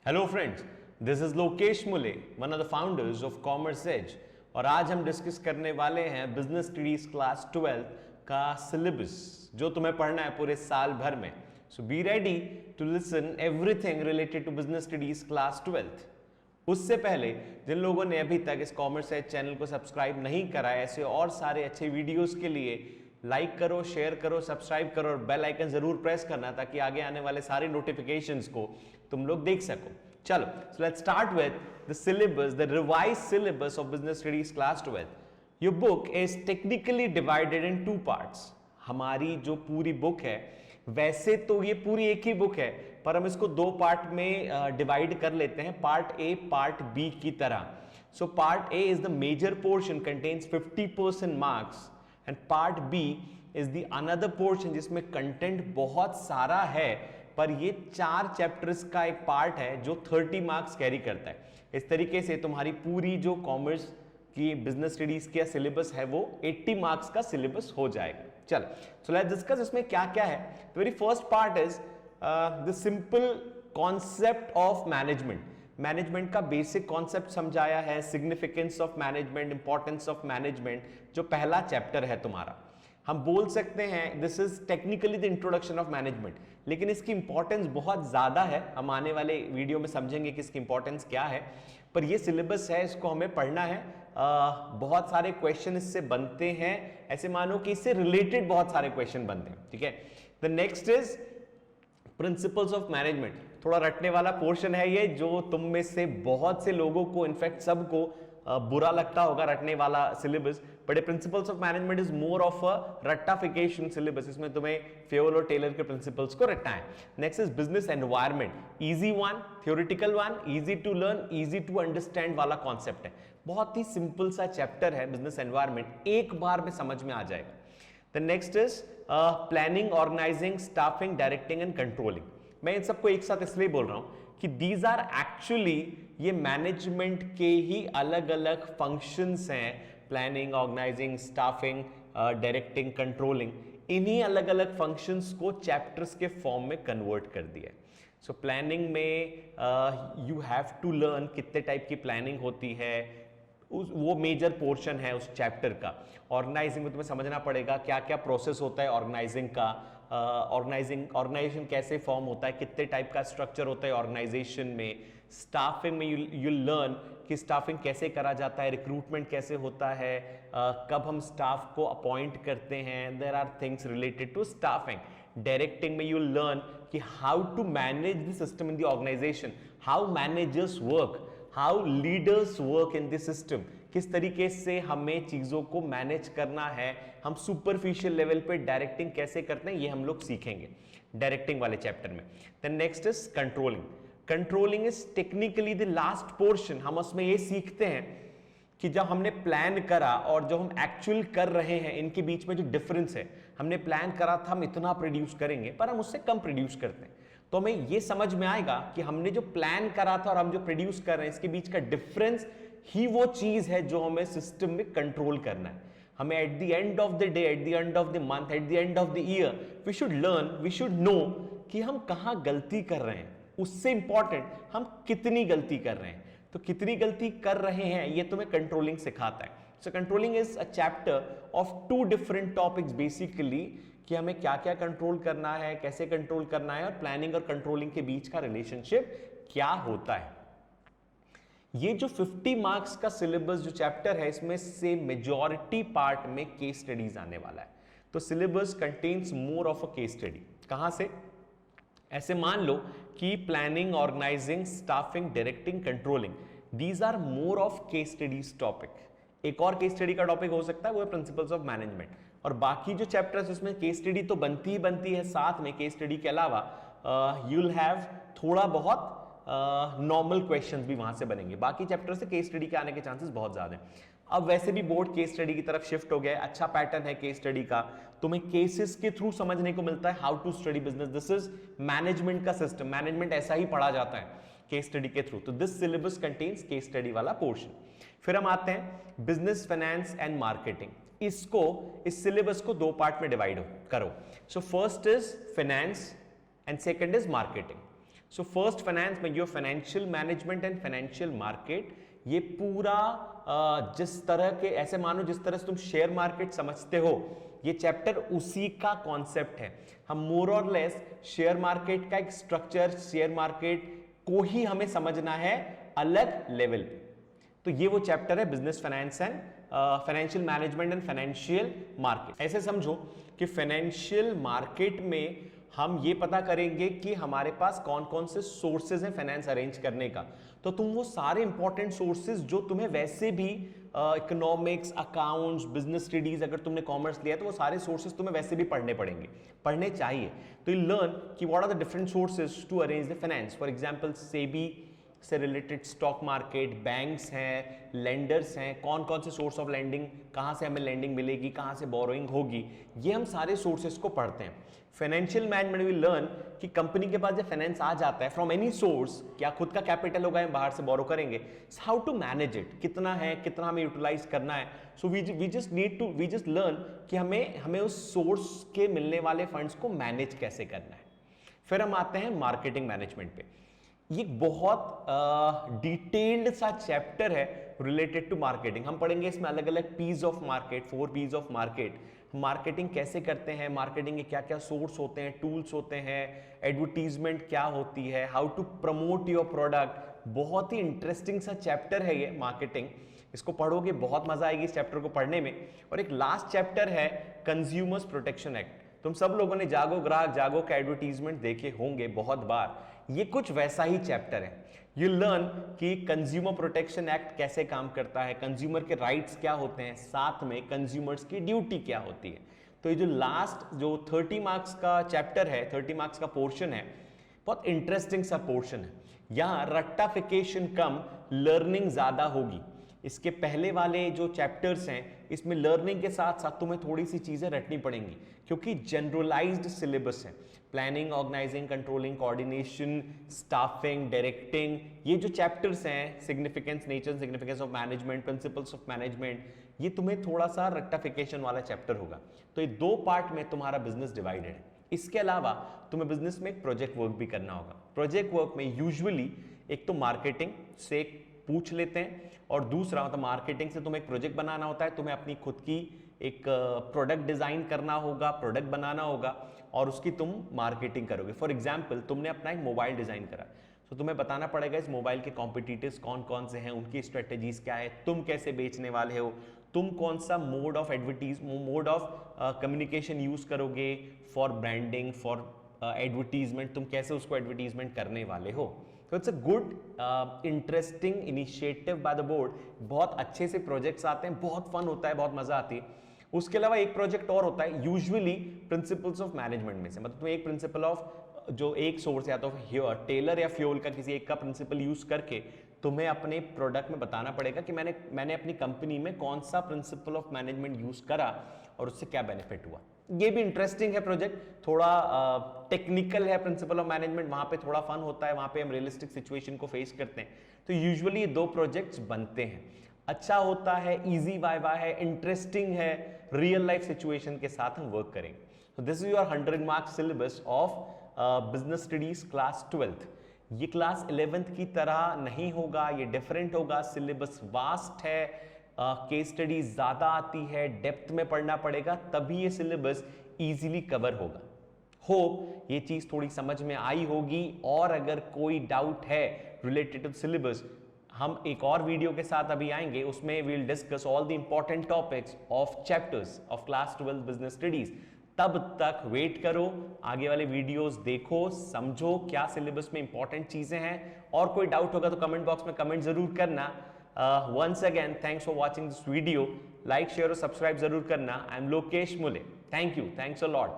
Hello friends, this is Lokesh Mule, one of the founders of Commerce Edge. और आज हम discuss करने वाले हैं बिजनेस स्टडीज क्लास 12 का सिलेबस जो तुम्हें पढ़ना है पूरे साल भर में। So be ready to listen everything related to business studies class 12। उससे पहले जिन लोगों ने अभी तक इस कॉमर्स एज चैनल को सब्सक्राइब नहीं करा है, ऐसे और सारे अच्छे वीडियोस के लिए लाइक करो, शेयर करो, सब्सक्राइब करो और बेल आइकन जरूर प्रेस करना ताकि आगे आने वाले सारे नोटिफिकेशंस को तुम लोग देख सको। चलो, so let's start with the syllabus, the revised syllabus of business studies class 12। Your book is technically divided in two parts. हमारी जो पूरी बुक है, वैसे तो ये पूरी एक ही बुक है, पर हम इसको दो पार्ट में डिवाइड कर लेते हैं, पार्ट ए पार्ट बी की तरह। So part A is the major portion, contains 50% marks, and part B is the another portion जिसमें कंटेंट बहुत सारा है, पर ये 4 चैप्टर्स का एक पार्ट है जो 30 मार्क्स कैरी करता है। इस तरीके से तुम्हारी पूरी जो कॉमर्स की बिजनेस स्टडीज का सिलेबस है वो 80 मार्क्स का सिलेबस हो जाएगा। चलो, सो लेट्स डिस्कस इसमें क्या क्या है। The very first part is the simple concept of management. Management का बेसिक कॉन्सेप्ट समझाया है, significance of management, importance of management, जो पहला चैप्टर है तुम्हारा। हम बोल सकते हैं this is technically the introduction of management, लेकिन इसकी इंपॉर्टेंस बहुत ज्यादा है। हम आने वाले वीडियो में समझेंगे कि इसकी इंपॉर्टेंस क्या है, पर ये सिलेबस है, इसको हमें पढ़ना है। बहुत सारे क्वेश्चन इससे बनते हैं, ऐसे मानो कि इससे रिलेटेड बहुत सारे क्वेश्चन बनते हैं। ठीक है, the next is principles of management. थोड़ा रटने वाला पोर्शन है ये, जो तुम में से बहुत से लोगों को, इनफैक्ट सबको बुरा लगता होगा रटने वाला syllabus, but principles of management is more of a रट्टाफिकेशन सिलेबस। इसमें तुम्हें फेयोल और टेलर के प्रिंसिपल्स को रटना है। Next is business environment, easy one, theoretical one, easy to learn, easy to understand वाला कॉन्सेप्ट है। बहुत ही सिंपल सा चैप्टर है बिजनेस एनवायरनमेंट, एक बार में समझ में आ जाएगा। The next is planning, organizing, staffing, directing and controlling. मैं इन सबको एक साथ इसलिए बोल रहा हूं कि दीज आर एक्चुअली ये मैनेजमेंट के ही अलग अलग फंक्शंस हैं। Planning, organizing, staffing, directing, controlling, इन्हीं अलग अलग फंक्शंस को चैप्टर्स के फॉर्म में कन्वर्ट कर दिया। सो प्लानिंग में यू हैव टू लर्न कितने टाइप की प्लानिंग होती है, वो मेजर पोर्शन है उस चैप्टर का। ऑर्गेनाइजिंग में तुम्हें समझना पड़ेगा क्या क्या प्रोसेस होता है ऑर्गेनाइजिंग का, ऑर्गेनाइजेशन कैसे फॉर्म होता है, कितने टाइप का स्ट्रक्चर होता है ऑर्गेनाइजेशन में। स्टाफिंग में यू लर्न कि स्टाफिंग कैसे करा जाता है, रिक्रूटमेंट कैसे होता है, कब हम स्टाफ को अपॉइंट करते हैं, there are things related to staffing. Directing में यू लर्न कि how to manage the system in the organization, how managers work, how leaders work in this system, किस तरीके से हमें चीजों को मैनेज करना है, हम सुपरफिशियल लेवल पे डायरेक्टिंग कैसे करते हैं, ये हम लोग सीखेंगे डायरेक्टिंग वाले चैप्टर में। Then next is controlling. Controlling is technically the last portion. हम उसमें ये सीखते हैं कि जब हमने प्लान करा और जो हम एक्चुअल कर रहे हैं, इनके बीच में जो डिफरेंस है। हमने प्लान करा था हम इतना प्रोड्यूस करेंगे, पर हम उससे कम प्रोड्यूस करते हैं, तो हमें ये समझ में आएगा कि हमने जो प्लान करा था और हम जो प्रोड्यूस कर रहे हैं, इसके बीच का डिफरेंस ही वो चीज है जो हमें सिस्टम में कंट्रोल करना है। हमें at the end of the day, at the end of the month, at the end of the year, we should learn, we should know कि हम कहां गलती कर रहे हैं। उससे इंपॉर्टेंट हम कितनी गलती कर रहे हैं, तो कितनी गलती कर रहे हैं ये तुम्हें कंट्रोलिंग सिखाता है। So controlling is a chapter of 2 different topics basically, कि हमें क्या क्या कंट्रोल करना है, कैसे कंट्रोल करना है, और प्लानिंग और कंट्रोलिंग के बीच का रिलेशनशिप क्या होता है। ये जो 50 मार्क्स का सिलेबस जो चैप्टर है, इसमें से मेजॉरिटी पार्ट में केस स्टडीज आने वाला है। तो syllabus contains more of a case study. कहां से? ऐसे मान लो कि planning, organizing, staffing, directing, controlling, these are more of case studies topic. एक और केस स्टडी का टॉपिक हो सकता है, वो है प्रिंसिपल्स ऑफ मैनेजमेंट। और बाकी जो चैप्टर्स, उसमें केस स्टडी तो बनती ही बनती है, साथ में केस स्टडी के अलावा यू विल हैव थोड़ा बहुत नॉर्मल क्वेश्चंस भी वहां से बनेंगे। बाकी चैप्टर से केस स्टडी के आने के चांसेस बहुत ज्यादा हैं। अब वैसे भी बोर्ड केस स्टडी की तरफ शिफ्ट हो गया है, अच्छा पैटर्न है केस स्टडी का, तुम्हें केसेस के थ्रू समझने को मिलता है how to study business. This is management का सिस्टम, मैनेजमेंट ऐसा ही पढ़ा जाता है केस स्टडी के थ्रू। तो this syllabus contains case study वाला पोर्शन। फिर हम आते हैं बिजनेस, फाइनेंस एंड मार्केटिंग। इस सिलेबस को 2 पार्ट में डिवाइड करो। So first is finance and second is marketing. So first finance में your financial management and financial market, ये पूरा जिस तरह के, ऐसे मानो जिस तरह से तुम शेयर मार्केट समझते हो, ये चैप्टर उसी का कॉन्सेप्ट है। हम मोर और लेस शेयर मार्केट का एक स्ट्रक्चर, शेयर मार्केट को ही हमें समझना है अलग लेवल पे। तो ये वो चैप्टर है business finance and financial management and financial market. ऐसे समझो कि फाइनेंशियल मार्केट में हम ये पता करेंगे कि हमारे पास कौन कौन से सोर्सेज हैं फाइनेंस अरेंज करने का। तो तुम वो सारे इंपॉर्टेंट सोर्सेज जो तुम्हें वैसे भी इकोनॉमिक्स, अकाउंट्स, बिजनेस स्टडीज, अगर तुमने कॉमर्स लिया है तो वो सारे सोर्सेज तुम्हें वैसे भी पढ़ने पड़ेंगे, पढ़ने चाहिए। तो यू लर्न कि what are the different sources to arrange the finance. For example SEBI से रिलेटेड स्टॉक मार्केट, बैंक्स हैं, लेंडर्स हैं, कौन कौन से सोर्स ऑफ लेंडिंग, कहाँ से हमें लेंडिंग मिलेगी, कहाँ से बोरोइंग होगी, ये हम सारे सोर्सेज को पढ़ते हैं। फाइनेंशियल मैनेजमेंट विल लर्न कि कंपनी के पास जब फाइनेंस आ जाता है फ्रॉम एनी सोर्स, क्या खुद का कैपिटल होगा या बाहर से बोरो करेंगे, हाउ टू मैनेज इट, कितना है, कितना हमें यूटिलाइज करना है। सो वी जस्ट लर्न कि हमें उस सोर्स के मिलने वाले फंड्स को मैनेज कैसे करना है। फिर हम आते हैं मार्केटिंग मैनेजमेंट पे। ये बहुत डिटेल्ड सा चैप्टर है रिलेटेड टू मार्केटिंग। हम पढ़ेंगे इसमें अलग अलग Ps of market, 4 Ps of market, marketing कैसे करते हैं, मार्केटिंग के क्या क्या सोर्स होते हैं, टूल्स होते हैं, एडवर्टीजमेंट क्या होती है, how to promote your product. बहुत ही इंटरेस्टिंग सा चैप्टर है ये मार्केटिंग। इसको पढ़ोगे बहुत मजा आएगी इस चैप्टर को पढ़ने में। और एक लास्ट चैप्टर है कंज्यूमर्स प्रोटेक्शन एक्ट। तुम सब लोगों ने जागो ग्राहक जागो का एडवर्टीजमेंट देखे होंगे बहुत बार, ये कुछ वैसा ही चैप्टर है। यू लर्न कि कंज्यूमर प्रोटेक्शन एक्ट कैसे काम करता है, कंज्यूमर के राइट्स क्या होते हैं, साथ में कंज्यूमर्स की ड्यूटी क्या होती है। तो ये जो लास्ट जो 30 मार्क्स का चैप्टर है, 30 मार्क्स का पोर्शन है, बहुत इंटरेस्टिंग सा पोर्शन है। यहाँ रट्टाफिकेशन कम, लर्निंग ज्यादा होगी। इसके पहले वाले जो चैप्टर्स हैं इसमें लर्निंग के साथ साथ तुम्हें थोड़ी सी चीजें रटनी पड़ेंगी, क्योंकि जनरलाइज्ड सिलेबस है। Planning, organizing, controlling, coordination, staffing, directing, ये जो चैप्टर्स हैं, significance, nature, significance of management, principles of management, ये तुम्हें थोड़ा सा रट्टाफिकेशन वाला चैप्टर होगा। तो ये 2 पार्ट में तुम्हारा बिजनेस डिवाइडेड है। इसके अलावा तुम्हें बिजनेस में एक प्रोजेक्ट वर्क भी करना होगा। प्रोजेक्ट वर्क में यूजुअली एक तो मार्केटिंग से पूछ लेते हैं, और दूसरा मतलब मार्केटिंग से तुम्हें एक प्रोजेक्ट बनाना होता है, तुम्हें अपनी खुद की एक प्रोडक्ट डिजाइन करना होगा, प्रोडक्ट बनाना होगा, और उसकी तुम मार्केटिंग करोगे। फॉर एग्जांपल तुमने अपना एक मोबाइल डिजाइन करा, तो तुम्हें बताना पड़ेगा इस मोबाइल के कॉम्पिटिटर्स कौन कौन से हैं, उनकी स्ट्रेटेजीज क्या है, तुम कैसे बेचने वाले हो, तुम कौन सा मोड ऑफ कम्युनिकेशन यूज करोगे फॉर ब्रांडिंग, फॉर एडवर्टीजमेंट, तुम कैसे उसको एडवर्टीजमेंट करने वाले हो। तो it's a good interesting initiative by the board. बहुत अच्छे से प्रोजेक्ट्स आते हैं, बहुत फन होता है, बहुत मजा आती है। उसके अलावा एक प्रोजेक्ट और होता है यूजुअली प्रिंसिपल्स ऑफ मैनेजमेंट में से, मतलब तुम्हें एक प्रिंसिपल ऑफ जो एक सोर्स या तो टेलर या फ्यूल का किसी एक का प्रिंसिपल यूज करके तुम्हें अपने प्रोडक्ट में बताना पड़ेगा कि मैंने अपनी कंपनी में कौन सा प्रिंसिपल ऑफ मैनेजमेंट यूज करा और उससे क्या बेनिफिट हुआ। ये भी इंटरेस्टिंग है प्रोजेक्ट, थोड़ा टेक्निकल है प्रिंसिपल ऑफ मैनेजमेंट, वहां पे थोड़ा फन होता है, वहां पे हम रियलिस्टिक सिचुएशन को फेस करते हैं। तो यूजुअली 2 प्रोजेक्ट्स बनते हैं, अच्छा होता है, इजी वाइवा है, इंटरेस्टिंग है, रियल लाइफ सिचुएशन के साथ हम वर्क करेंगे। तो this is your 100 marks syllabus of business studies class 12th। ये क्लास 11th की तरह नहीं होगा, ये डिफरेंट होगा, सिलेबस वास्ट है, केस स्टडी ज्यादा आती है, डेप्थ में पढ़ना पड़ेगा, तभी ये सिलेबस इजीली कवर होगा। होप ये चीज थोड़ी समझ में आई होगी, और अगर कोई डाउट है रिलेटेड टू सिलेबस, हम एक और वीडियो के साथ अभी आएंगे, उसमें we will discuss all the important topics of chapters of class 12 business studies. तब तक वेट करो, आगे वाले वीडियोस देखो, समझो क्या सिलेबस में इंपॉर्टेंट चीजें हैं, और कोई डाउट होगा तो कमेंट बॉक्स में कमेंट जरूर करना। Once again, thanks for watching this video. Like, share और सब्सक्राइब जरूर करना। I am Lokesh Mule. Thank you. Thanks a lot.